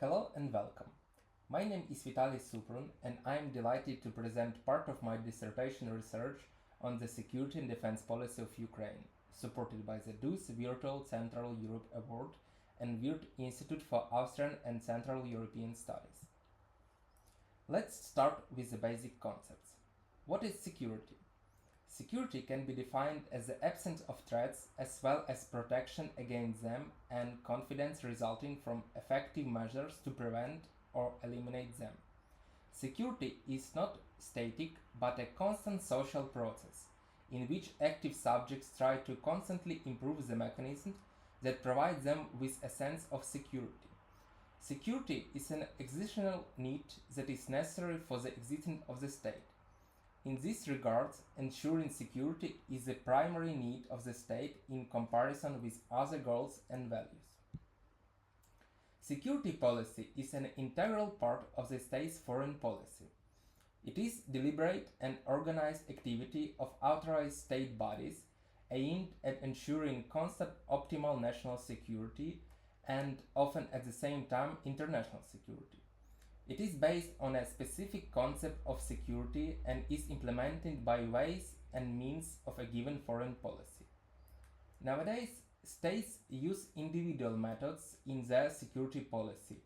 Hello and welcome. My name is Vitalii Suprun and I am delighted to present part of my dissertation research on the security and defense policy of Ukraine, supported by the DUSS Virtual Central Europe Award and Wirt Institute for Austrian and Central European Studies. Let's start with the basic concepts. What is security? Security can be defined as the absence of threats as well as protection against them and confidence resulting from effective measures to prevent or eliminate them. Security is not static but a constant social process in which active subjects try to constantly improve the mechanisms that provide them with a sense of security. Security is an existential need that is necessary for the existence of the state. In this regard, ensuring security is the primary need of the state in comparison with other goals and values. Security policy is an integral part of the state's foreign policy. It is deliberate and organized activity of authorized state bodies aimed at ensuring constant optimal national security and often at the same time international security. It is based on a specific concept of security and is implemented by ways and means of a given foreign policy. Nowadays, states use individual methods in their security policy,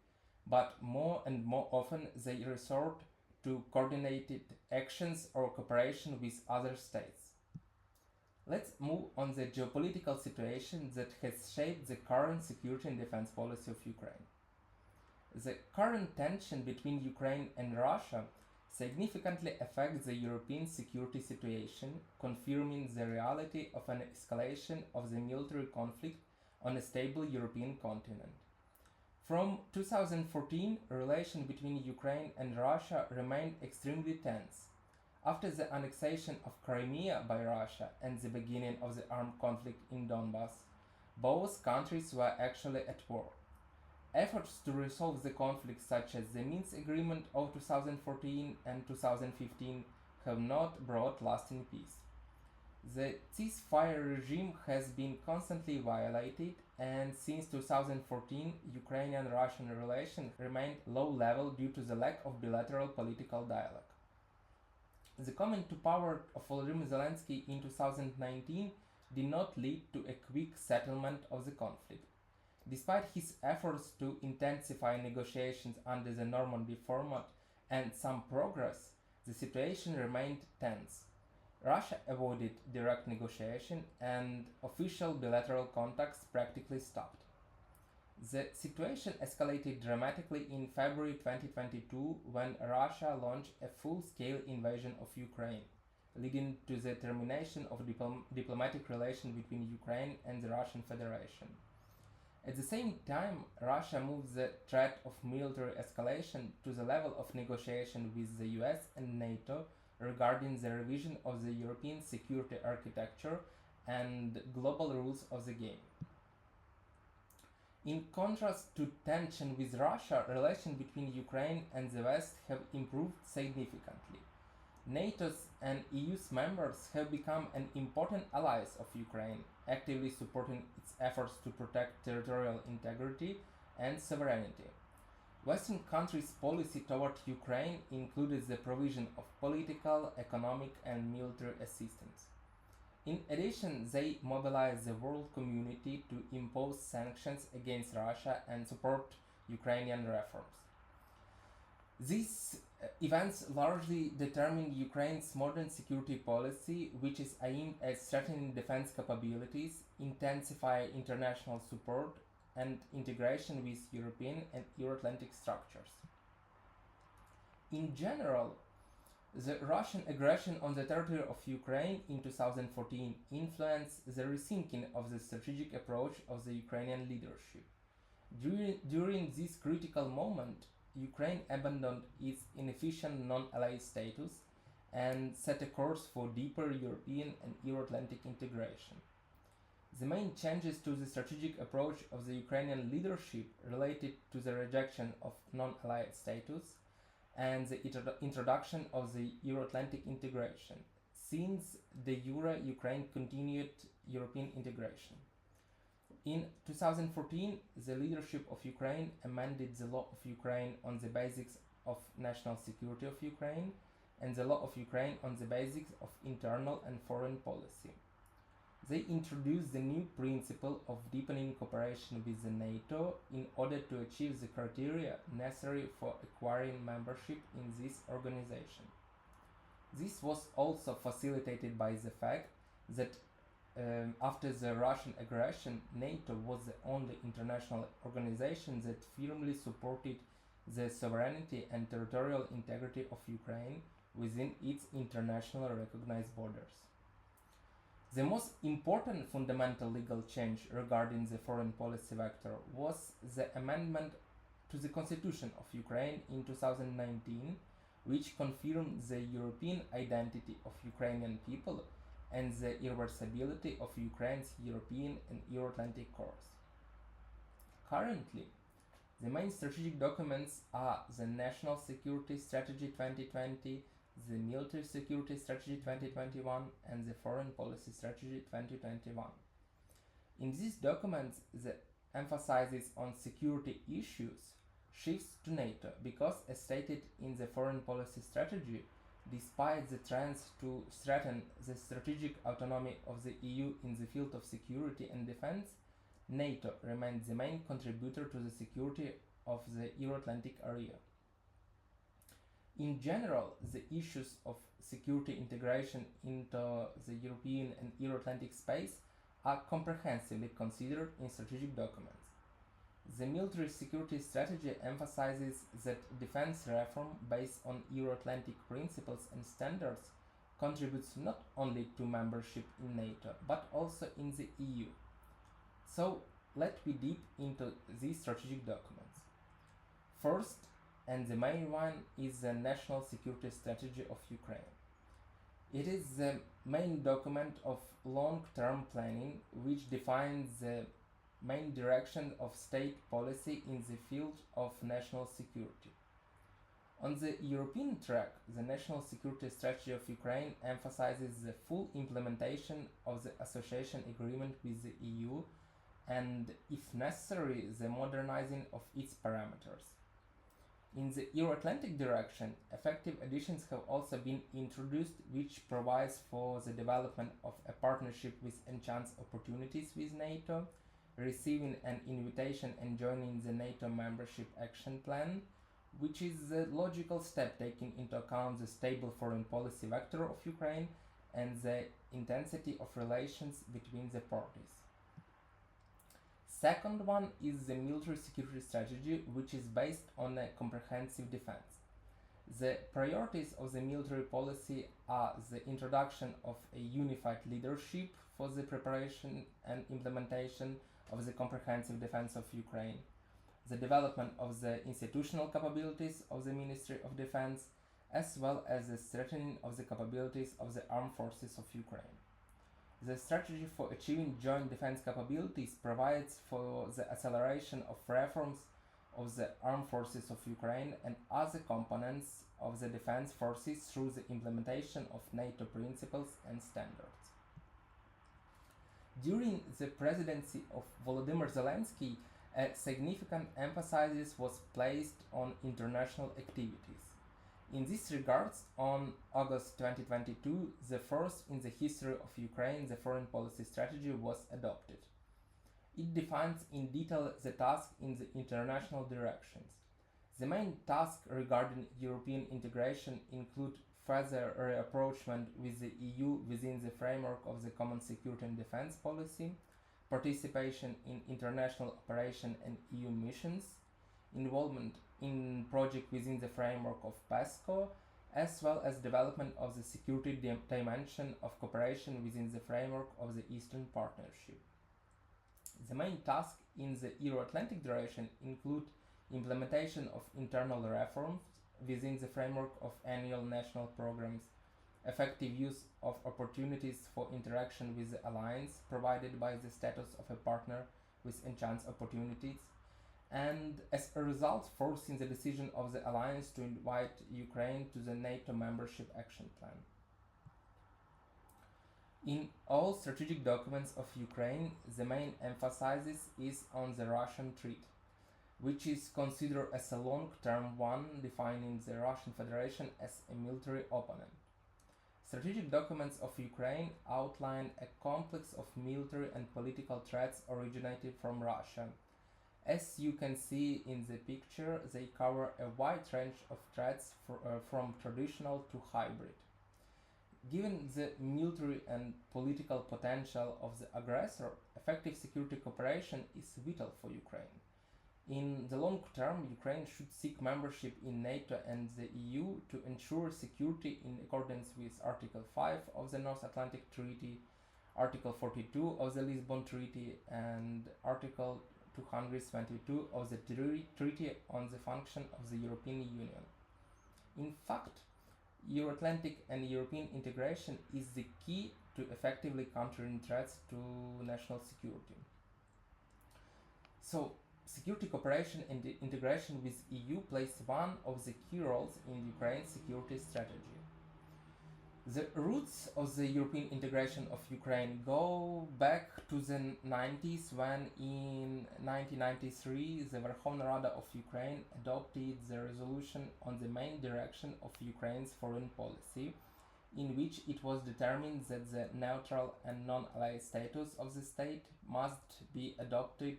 but more and more often they resort to coordinated actions or cooperation with other states. Let's move on the geopolitical situation that has shaped the current security and defense policy of Ukraine. The current tension between Ukraine and Russia significantly affects the European security situation, confirming the reality of an escalation of the military conflict on a stable European continent. From 2014, relations between Ukraine and Russia remained extremely tense. After the annexation of Crimea by Russia and the beginning of the armed conflict in Donbass, both countries were actually at war. Efforts to resolve the conflict, such as the Minsk Agreement of 2014 and 2015, have not brought lasting peace. The ceasefire regime has been constantly violated, and since 2014, Ukrainian-Russian relations remained low level due to the lack of bilateral political dialogue. The coming to power of Volodymyr Zelensky in 2019 did not lead to a quick settlement of the conflict. Despite his efforts to intensify negotiations under the Normandy format and some progress, the situation remained tense. Russia avoided direct negotiation and official bilateral contacts practically stopped. The situation escalated dramatically in February 2022 when Russia launched a full-scale invasion of Ukraine, leading to the termination of diplomatic relations between Ukraine and the Russian Federation. At the same time, Russia moved the threat of military escalation to the level of negotiation with the US and NATO regarding the revision of the European security architecture and global rules of the game. In contrast to tension with Russia, relations between Ukraine and the West have improved significantly. NATO's and EU's members have become an important allies of Ukraine, actively supporting its efforts to protect territorial integrity and sovereignty. Western countries' policy toward Ukraine included the provision of political, economic, and military assistance. In addition, they mobilized the world community to impose sanctions against Russia and support Ukrainian reforms. These events largely determined Ukraine's modern security policy, which is aimed at strengthening defense capabilities, intensify international support, and integration with European and Euro-Atlantic structures. In general, the Russian aggression on the territory of Ukraine in 2014 influenced the rethinking of the strategic approach of the Ukrainian leadership. During this critical moment, Ukraine abandoned its inefficient non-allied status and set a course for deeper European and Euro-Atlantic integration. The main changes to the strategic approach of the Ukrainian leadership related to the rejection of non-allied status and the introduction of the Euro-Atlantic integration. Since the Euro, Ukraine continued European integration. In 2014, the leadership of Ukraine amended the law of Ukraine on the basics of national security of Ukraine and the law of Ukraine on the basics of internal and foreign policy. They introduced the new principle of deepening cooperation with the NATO in order to achieve the criteria necessary for acquiring membership in this organization. This was also facilitated by the fact that after the Russian aggression, NATO was the only international organization that firmly supported the sovereignty and territorial integrity of Ukraine within its internationally recognized borders. The most important fundamental legal change regarding the foreign policy vector was the amendment to the Constitution of Ukraine in 2019, which confirmed the European identity of Ukrainian people and the irreversibility of Ukraine's European and Euro-Atlantic course. Currently, the main strategic documents are the National Security Strategy 2020, the Military Security Strategy 2021, and the Foreign Policy Strategy 2021. In these documents, the emphasis on security issues shifts to NATO because, as stated in the Foreign Policy Strategy, despite the trends to threaten the strategic autonomy of the EU in the field of security and defense, NATO remains the main contributor to the security of the Euro-Atlantic area. In general, the issues of security integration into the European and Euro-Atlantic space are comprehensively considered in strategic documents. The military security strategy emphasizes that defense reform based on Euro-Atlantic principles and standards contributes not only to membership in NATO, but also in the EU. So, let's be deep into these strategic documents. First, and the main one, is the National Security Strategy of Ukraine. It is the main document of long-term planning which defines the main direction of state policy in the field of national security. On the European track, the National Security Strategy of Ukraine emphasizes the full implementation of the association agreement with the EU and, if necessary, the modernizing of its parameters. In the Euro-Atlantic direction, effective additions have also been introduced which provides for the development of a partnership with enhanced opportunities with NATO, receiving an invitation and joining the NATO membership action plan, which is the logical step taking into account the stable foreign policy vector of Ukraine and the intensity of relations between the parties. Second one is the military security strategy, which is based on a comprehensive defense. The priorities of the military policy are the introduction of a unified leadership for the preparation and implementation of the comprehensive defense of Ukraine, the development of the institutional capabilities of the Ministry of Defense, as well as the strengthening of the capabilities of the armed forces of Ukraine. The strategy for achieving joint defense capabilities provides for the acceleration of reforms of the armed forces of Ukraine and other components of the defense forces through the implementation of NATO principles and standards. During the presidency of Volodymyr Zelensky, a significant emphasis was placed on international activities. In this regard, on August 2022, the first in the history of Ukraine, the foreign policy strategy was adopted. It defines in detail the tasks in the international directions. The main tasks regarding European integration include further rapprochement with the EU within the framework of the common security and defense policy, participation in international operations and EU missions, involvement in projects within the framework of PESCO, as well as development of the security dimension of cooperation within the framework of the Eastern Partnership. The main tasks in the Euro-Atlantic direction include implementation of internal reforms within the framework of annual national programs, effective use of opportunities for interaction with the alliance provided by the status of a partner with enhanced opportunities, and as a result forcing the decision of the alliance to invite Ukraine to the NATO membership action plan. In all strategic documents of Ukraine, the main emphasis is on the Russian threat, which is considered as a long-term one, defining the Russian Federation as a military opponent. Strategic documents of Ukraine outline a complex of military and political threats originating from Russia. As you can see in the picture, they cover a wide range of threats from traditional to hybrid. Given the military and political potential of the aggressor, effective security cooperation is vital for Ukraine. In the long term, Ukraine should seek membership in NATO and the EU to ensure security in accordance with Article 5 of the North Atlantic Treaty, Article 42 of the Lisbon Treaty, and Article 222 of the Treaty on the Function of the European Union. In fact, Euro-Atlantic and European integration is the key to effectively countering threats to national security. So, security cooperation and integration with EU plays one of the key roles in Ukraine's security strategy. The roots of the European integration of Ukraine go back to the 90s when in 1993 the Verkhovna Rada of Ukraine adopted the resolution on the main direction of Ukraine's foreign policy, in which it was determined that the neutral and non-allied status of the state must be adopted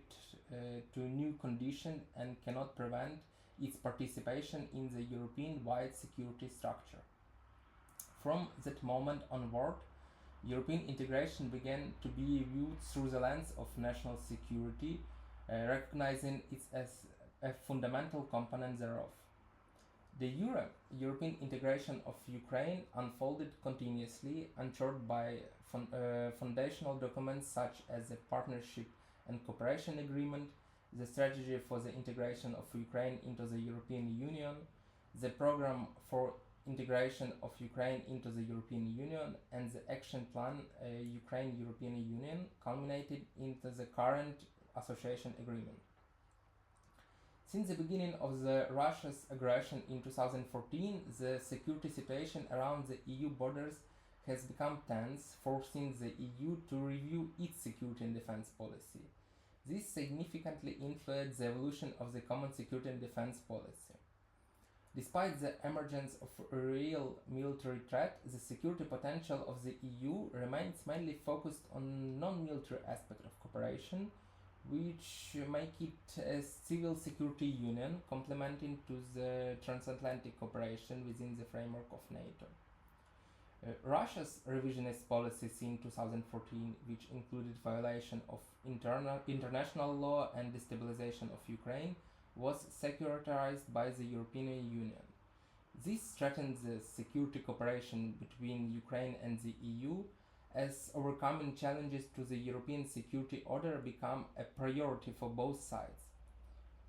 to new conditions and cannot prevent its participation in the European-wide security structure. From that moment onward, European integration began to be viewed through the lens of national security, recognizing it as a fundamental component thereof. The European integration of Ukraine unfolded continuously, anchored by foundational documents such as the Partnership and Cooperation Agreement, the Strategy for the Integration of Ukraine into the European Union, the Program for Integration of Ukraine into the European Union, and the Action Plan Ukraine-European Union, culminated into the current Association Agreement. Since the beginning of Russia's aggression in 2014, the security situation around the EU borders has become tense, forcing the EU to review its security and defense policy. This significantly influenced the evolution of the common security and defense policy. Despite the emergence of a real military threat, the security potential of the EU remains mainly focused on non-military aspects of cooperation, which make it a civil security union complementing to the transatlantic cooperation within the framework of NATO. Russia's revisionist policies in 2014, which included violation of international law and destabilization of Ukraine, was secularized by the European Union. This threatened the security cooperation between Ukraine and the EU, as overcoming challenges to the European security order became a priority for both sides.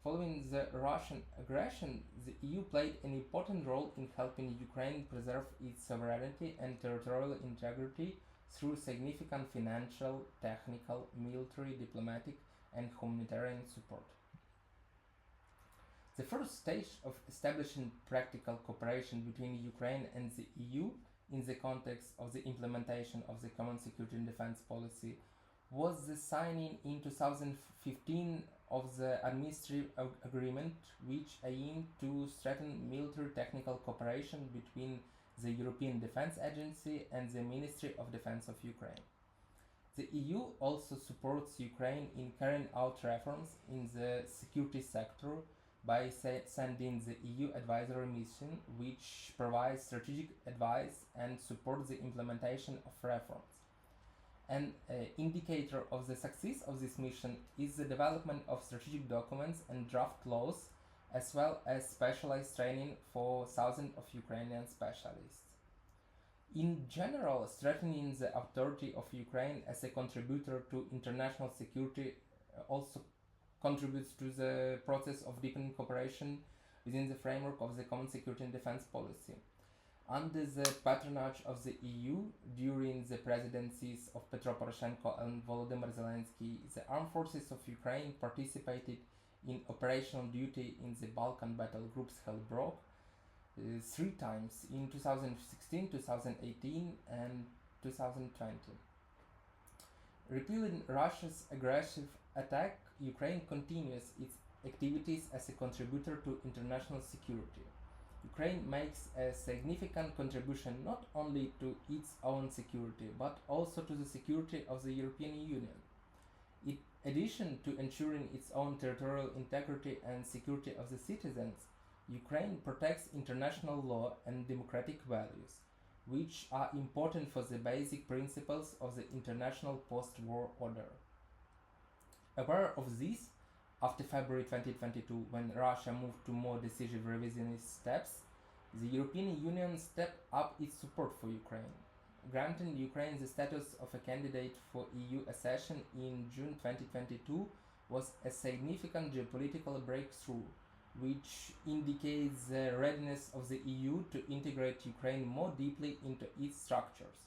Following the Russian aggression, the EU played an important role in helping Ukraine preserve its sovereignty and territorial integrity through significant financial, technical, military, diplomatic, and humanitarian support. The first stage of establishing practical cooperation between Ukraine and the EU in the context of the implementation of the Common Security and Defense Policy was the signing in 2015 of the administrative agreement, which aimed to strengthen military technical cooperation between the European Defense Agency and the Ministry of Defense of Ukraine. The EU also supports Ukraine in carrying out reforms in the security sector by sending the EU advisory mission, which provides strategic advice and supports the implementation of reforms. An indicator of the success of this mission is the development of strategic documents and draft laws, as well as specialized training for thousands of Ukrainian specialists. In general, strengthening the authority of Ukraine as a contributor to international security also contributes to the process of deepening cooperation within the framework of the Common Security and Defense Policy. Under the patronage of the EU, during the presidencies of Petro Poroshenko and Volodymyr Zelensky, the armed forces of Ukraine participated in operational duty in the Balkan battle groups Hellbrook 3 times in 2016, 2018 and 2020. Repealing Russia's aggressive attack, Ukraine continues its activities as a contributor to international security. Ukraine makes a significant contribution not only to its own security but also to the security of the European Union. In addition to ensuring its own territorial integrity and security of the citizens, Ukraine protects international law and democratic values, which are important for the basic principles of the international post-war order. Aware of this, after February 2022, when Russia moved to more decisive revisionist steps, the European Union stepped up its support for Ukraine. Granting Ukraine the status of a candidate for EU accession in June 2022 was a significant geopolitical breakthrough, which indicates the readiness of the EU to integrate Ukraine more deeply into its structures.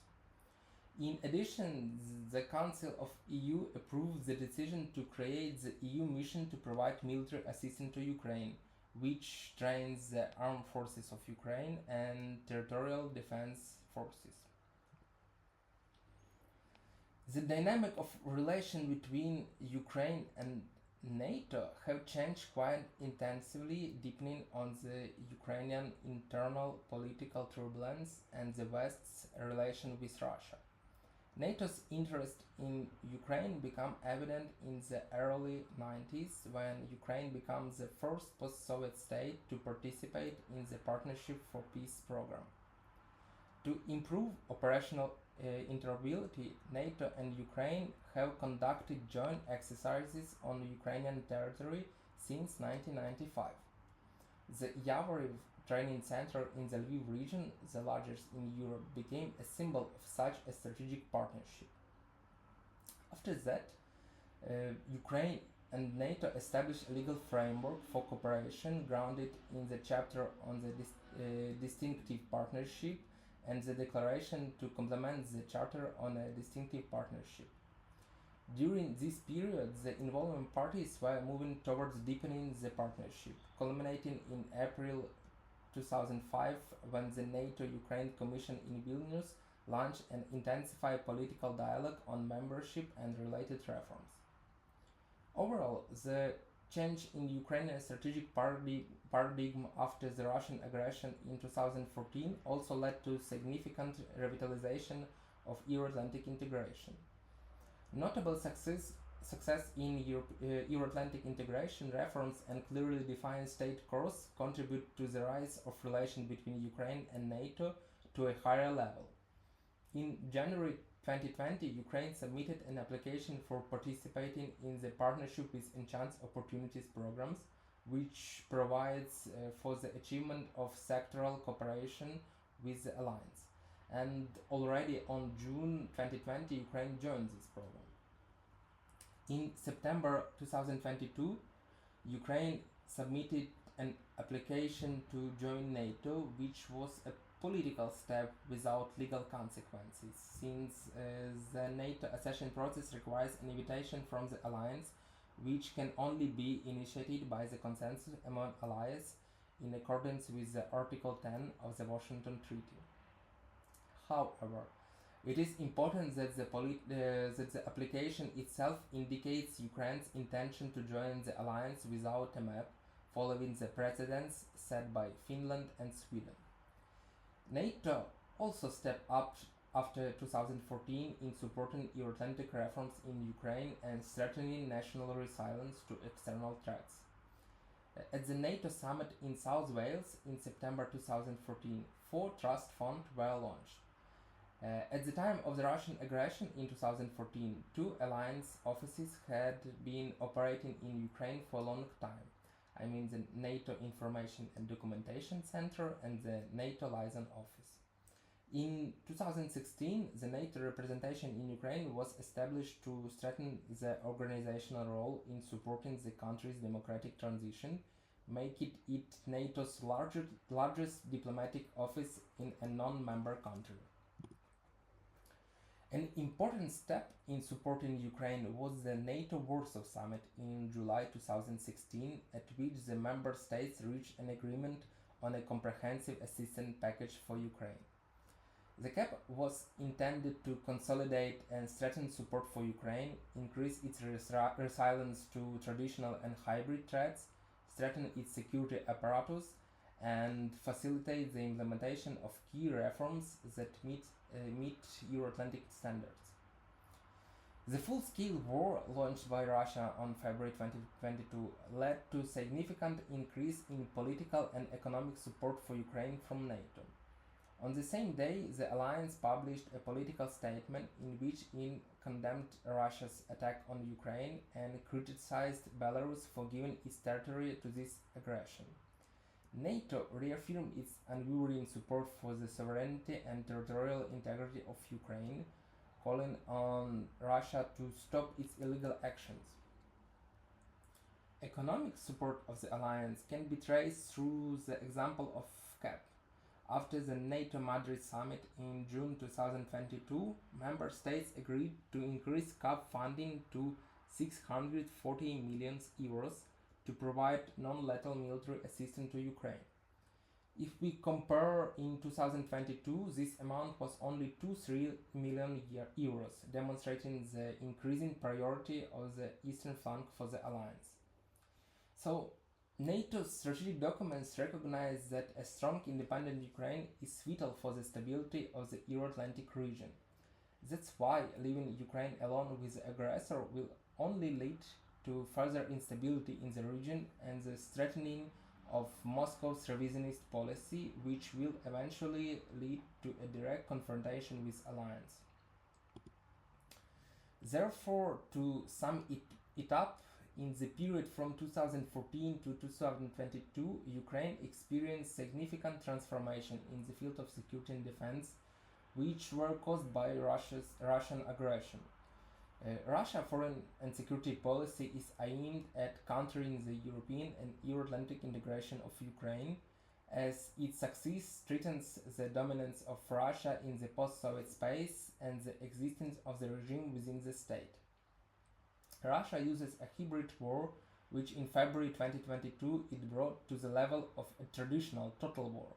In addition, the Council of EU approved the decision to create the EU mission to provide military assistance to Ukraine, which trains the armed forces of Ukraine and territorial defense forces. The dynamic of relation between Ukraine and NATO have changed quite intensively, depending on the Ukrainian internal political turbulence and the West's relation with Russia. NATO's interest in Ukraine became evident in the early 90s when Ukraine becomes the first post-Soviet state to participate in the Partnership for Peace program. To improve operational interoperability, NATO and Ukraine have conducted joint exercises on Ukrainian territory since 1995. The Yavoriv training center in the Lviv region, the largest in Europe, became a symbol of such a strategic partnership. After that, Ukraine and NATO established a legal framework for cooperation grounded in the chapter on the distinctive partnership and the declaration to complement the charter on a distinctive partnership. During this period, the involved parties were moving towards deepening the partnership, culminating in April 2005 when the NATO-Ukraine Commission in Vilnius launched an intensified political dialogue on membership and related reforms. Overall, the change in Ukrainian strategic paradigm after the Russian aggression in 2014 also led to significant revitalization of Euro-Atlantic integration. Notable success in Euro-Atlantic integration reforms and clearly defined state course contribute to the rise of relations between Ukraine and NATO to a higher level. In January 2020, Ukraine submitted an application for participating in the Partnership with Enhanced Opportunities programs, which provides for the achievement of sectoral cooperation with the alliance. And already on June 2020, Ukraine joined this program. In September 2022, Ukraine submitted an application to join NATO, which was a political step without legal consequences, since the NATO accession process requires an invitation from the alliance, which can only be initiated by the consensus among allies in accordance with the Article 10 of the Washington Treaty. However, it is important that the application itself indicates Ukraine's intention to join the alliance without a map, following the precedents set by Finland and Sweden. NATO also stepped up after 2014 in supporting Euro-Atlantic reforms in Ukraine and strengthening national resilience to external threats. At the NATO summit in South Wales in September 2014, 4 trust funds were launched. At the time of the Russian aggression in 2014, 2 alliance offices had been operating in Ukraine for a long time. I mean the NATO Information and Documentation Center and the NATO Liaison Office. In 2016, the NATO representation in Ukraine was established to strengthen the organizational role in supporting the country's democratic transition, making it NATO's largest diplomatic office in a non-member country. An important step in supporting Ukraine was the NATO Warsaw Summit in July 2016, at which the member states reached an agreement on a comprehensive assistance package for Ukraine. The cap was intended to consolidate and strengthen support for Ukraine, increase its resilience to traditional and hybrid threats, strengthen its security apparatus, and facilitate the implementation of key reforms that meet Euro-Atlantic standards. The full-scale war launched by Russia on February 2022 led to significant increase in political and economic support for Ukraine from NATO. On the same day, the alliance published a political statement in which it condemned Russia's attack on Ukraine and criticized Belarus for giving its territory to this aggression. NATO reaffirmed its unwavering support for the sovereignty and territorial integrity of Ukraine, calling on Russia to stop its illegal actions. Economic support of the alliance can be traced through the example of CAP. After the NATO Madrid summit in June 2022, member states agreed to increase CAP funding to 640 million euros to provide non-lethal military assistance to Ukraine. If we compare in 2022, this amount was only 2-3 million euros, demonstrating the increasing priority of the eastern flank for the alliance. So, NATO's strategic documents recognize that a strong independent Ukraine is vital for the stability of the Euro-Atlantic region. That's why leaving Ukraine alone with the aggressor will only lead to further instability in the region and the strengthening of Moscow's revisionist policy, which will eventually lead to a direct confrontation with alliance. Therefore, to sum it up, in the period from 2014 to 2022, Ukraine experienced significant transformation in the field of security and defense, which were caused by Russian aggression. Russia's foreign and security policy is aimed at countering the European and Euro-Atlantic integration of Ukraine, as its success threatens the dominance of Russia in the post-Soviet space and the existence of the regime within the state. Russia uses a hybrid war, which in February 2022 it brought to the level of a traditional total war.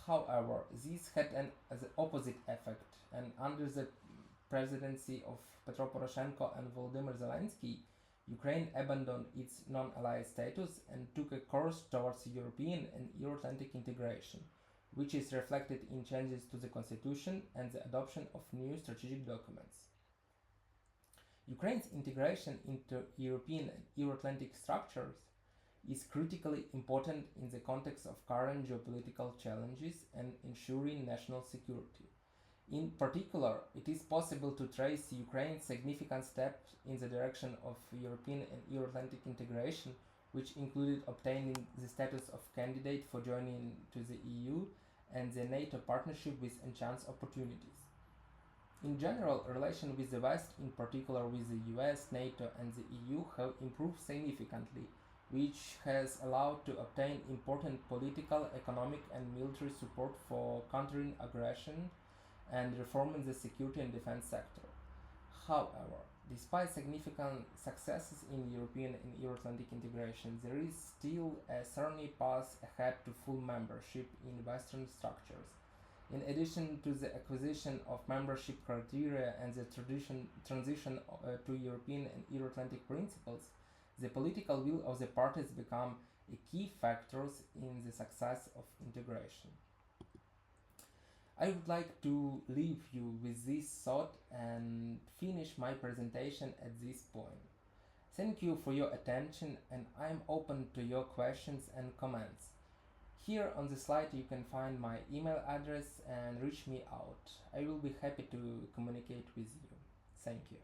However, this had the opposite effect, and under the presidency of Petro Poroshenko and Volodymyr Zelensky, Ukraine abandoned its non-allied status and took a course towards European and Euro-Atlantic integration, which is reflected in changes to the constitution and the adoption of new strategic documents. Ukraine's integration into European and Euro-Atlantic structures is critically important in the context of current geopolitical challenges and ensuring national security. In particular, it is possible to trace Ukraine's significant steps in the direction of European and Euro-Atlantic integration, which included obtaining the status of candidate for joining to the EU and the NATO partnership with enhanced opportunities. In general, relations with the West, in particular with the US, NATO and the EU, have improved significantly, which has allowed to obtain important political, economic and military support for countering aggression and reforming the security and defense sector. However, despite significant successes in European and Euro-Atlantic integration, there is still a thorny path ahead to full membership in Western structures. In addition to the acquisition of membership criteria and the transition to European and Euro-Atlantic principles, the political will of the parties become a key factors in the success of integration. I would like to leave you with this thought and finish my presentation at this point. Thank you for your attention, and I'm open to your questions and comments. Here on the slide you can find my email address and reach me out. I will be happy to communicate with you. Thank you.